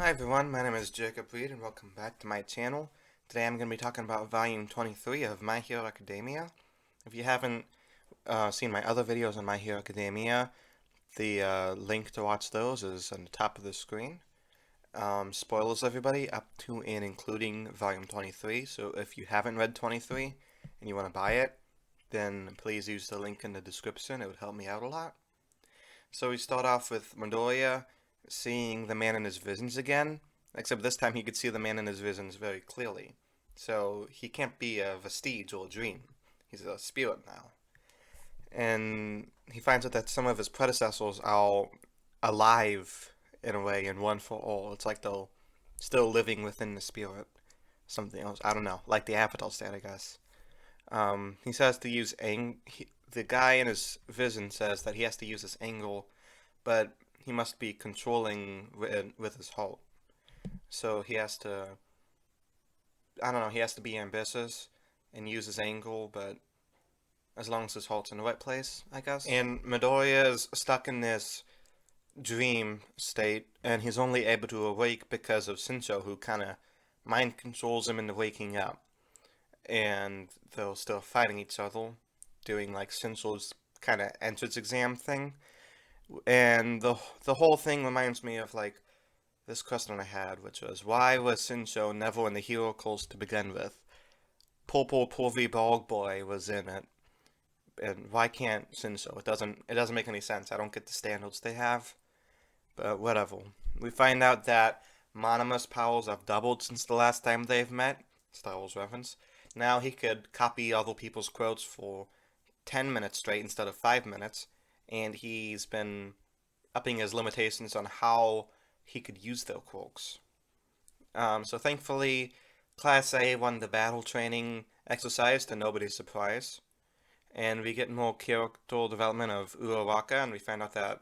Hi everyone, my name is Jacob Reed and welcome back to my channel. Today I'm going to be talking about volume 23 of My Hero Academia. If you haven't seen my other videos on My Hero Academia, the link to watch those is on the top of the screen. Spoilers everybody, up to and including volume 23, so if you haven't read 23 and you want to buy it, then please use the link in the description, it would help me out a lot. So we start off with Midoriya seeing the man in his visions again, except this time he could see the man in his visions very clearly. So he can't be a vestige or a dream. He's a spirit now. And he finds out that some of his predecessors are alive in a way in One for All. It's like they're still living within the spirit. Something else. I don't know. Like the Avatar state, I guess. He says to use the guy in his vision says that he has to use his angle, but he must be controlling with his heart. So he has to, I don't know, he has to be ambitious and use his angle, but as long as his heart's in the right place, I guess. And Midoriya is stuck in this dream state, and he's only able to awake because of Shincho, who kind of mind controls him into waking up. And they're still fighting each other, doing like Shincho's kind of entrance exam thing. And the whole thing reminds me of like this question I had, which was why was Shincho never in the hero calls to begin with? Popo Porvy Bog Boy was in it, and why can't Shincho? It doesn't make any sense. I don't get the standards they have, but whatever. We find out that Monomus powers have doubled since the last time they've met. Star Wars reference. Now he could copy other people's quotes for 10 minutes straight instead of 5 minutes, and he's been upping his limitations on how he could use their quirks. So thankfully, Class A won the battle training exercise to nobody's surprise, and we get more character development of Uraraka, and we find out that,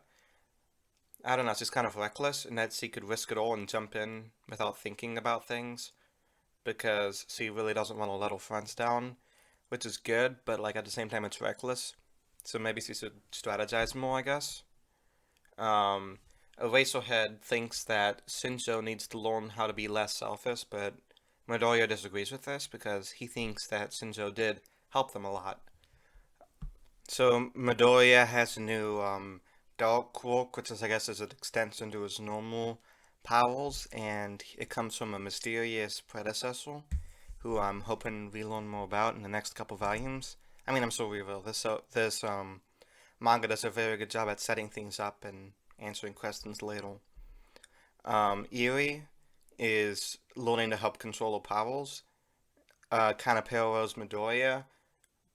I don't know, it's just kind of reckless, and that she could risk it all and jump in without thinking about things, because she really doesn't want to let her friends down, which is good, but like at the same time it's reckless. So maybe she should strategize more, I guess. Um, Eraserhead thinks that Shinjo needs to learn how to be less selfish, but Midoriya disagrees with this because he thinks that Shinjo did help them a lot. So Midoriya has a new Dark Quirk, which is I guess is an extension to his normal powers, and it comes from a mysterious predecessor who I'm hoping we learn more about in the next couple volumes. I mean, I'm sure we will. This manga does a very good job at setting things up and answering questions later. Eri is learning to help control her powers. Kind of parallels Midoriya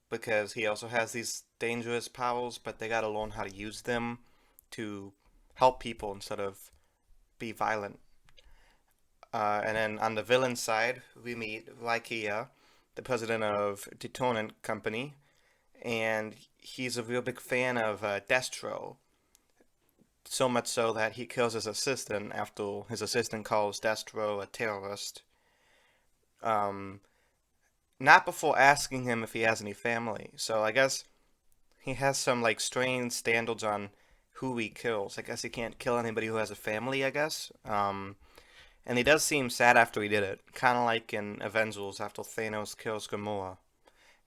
because he also has these dangerous powers, but they gotta learn how to use them to help people instead of be violent. And then on the villain side, we meet Lykia, the president of Detonant Company, and he's a real big fan of Destro. So much so that he kills his assistant after his assistant calls Destro a terrorist. Um, Not before asking him if he has any family. So I guess he has some like strange standards on who he kills. I guess he can't kill anybody who has a family, I guess. And he does seem sad after he did it. Kind of like in Avengers after Thanos kills Gamora.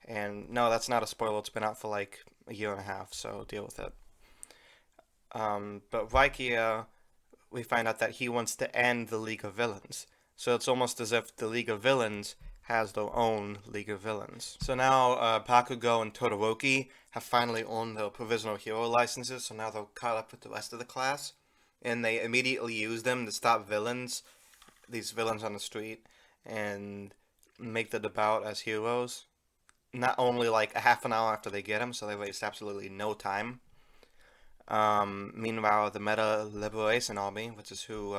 And no, that's not a spoiler. It's been out for like a year and a half, so deal with it. But Vaikia, we find out that he wants to end the League of Villains. So it's almost as if the League of Villains has their own League of Villains. So now Bakugo and Todoroki have finally earned their provisional hero licenses, so now they're caught up with the rest of the class. And they immediately use them to stop villains, these villains on the street, and make them about as heroes. Not only like a half an hour after they get them, so they waste absolutely no time. Meanwhile, the Meta Liberation Army, which is who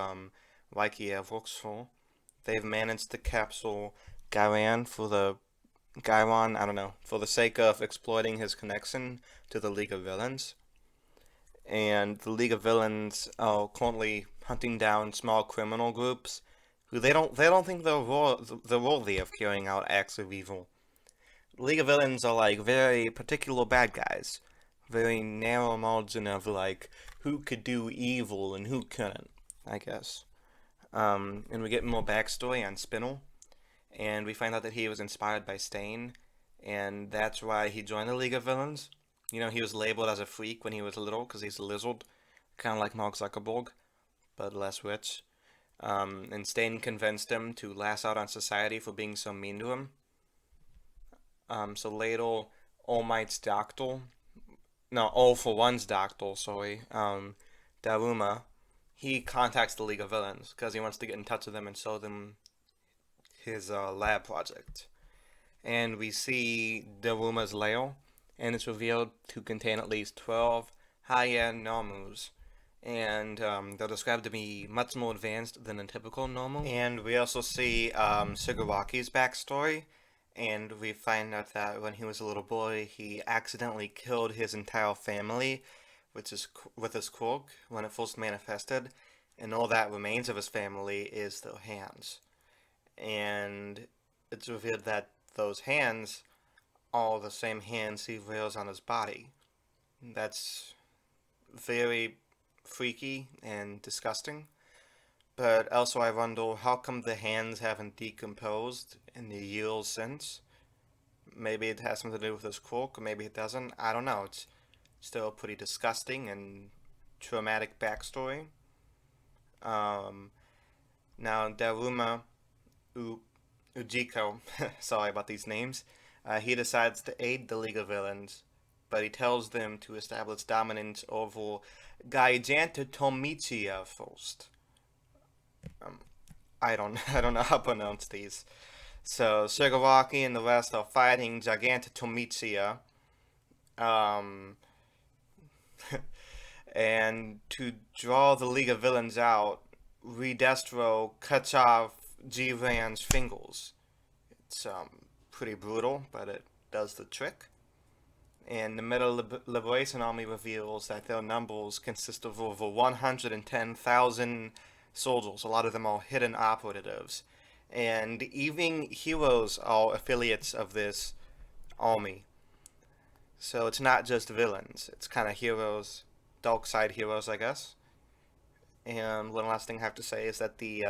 Waikia works for, they've managed to capture Gairan I don't know, for the sake of exploiting his connection to the League of Villains. And the League of Villains are currently hunting down small criminal groups who they don't think they're worthy of carrying out acts of evil. League of Villains are like very particular bad guys, very narrow margin of like who could do evil and who couldn't, I guess. And we get more backstory on Spinel, and we find out that he was inspired by Stain, and that's why he joined the League of Villains. You know, he was labeled as a freak when he was little because he's a lizard, kind of like Mark Zuckerberg, but less rich. And Stain convinced him to lash out on society for being so mean to him. So later, All Might's doctor, no, All for One's doctor, sorry, Daruma, he contacts the League of Villains because he wants to get in touch with them and show them his lab project. And we see Daruma's lair, and it's revealed to contain at least 12 high-end Nomus. And they're described to be much more advanced than a typical Nomu. And we also see Shigaraki's backstory, and we find out that when he was a little boy, he accidentally killed his entire family with his quirk when it first manifested, and all that remains of his family is their hands. And it's revealed that those hands are the same hands he wears on his body. That's very freaky and disgusting. But also I wonder, how come the hands haven't decomposed in the years since? Maybe it has something to do with his quirk, or maybe it doesn't. I don't know. It's still a pretty disgusting and traumatic backstory. Now, Daruma Ujiko, sorry about these names, he decides to aid the League of Villains, but he tells them to establish dominance over Gaijanta Tomichiya first. I don't know how to pronounce these. So Shigaraki and the rest are fighting Giganta Tomichiya. And to draw the League of Villains out, Redestro cuts off G-Ran's fingers. It's pretty brutal, but it does the trick. And the Middle Liberation Army reveals that their numbers consist of over 110,000 soldiers. A lot of them are hidden operatives. And even heroes are affiliates of this army. So it's not just villains. It's kind of heroes, dark side heroes, I guess. And one last thing I have to say is that the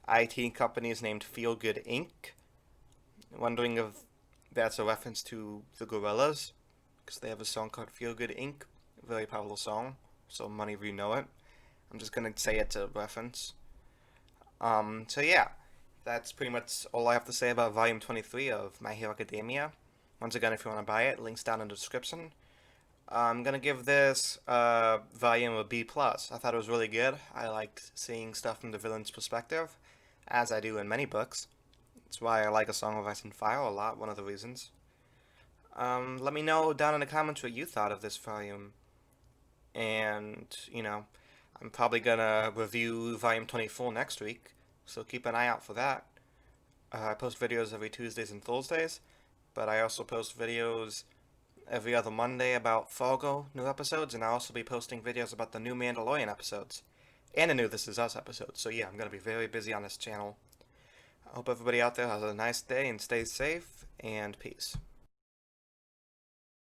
IT company is named Feelgood Inc. Wondering if that's a reference to the Gorillaz, because they have a song called Feelgood Inc. A very popular song, so many of you know it. I'm just gonna say it's a reference. So yeah, that's pretty much all I have to say about Volume 23 of My Hero Academia. Once again, if you want to buy it, links down in the description. I'm gonna give this volume a B+. I thought it was really good. I liked seeing stuff from the villain's perspective, as I do in many books. That's why I like A Song of Ice and Fire a lot, one of the reasons. Let me know down in the comments what you thought of this volume. And, you know, I'm probably gonna review Volume 24 next week, so keep an eye out for that. I post videos every Tuesdays and Thursdays, but I also post videos every other Monday about Fargo new episodes, and I'll also be posting videos about the new Mandalorian episodes, and the new This Is Us episodes. So yeah, I'm gonna be very busy on this channel. I hope everybody out there has a nice day and stays safe, and peace.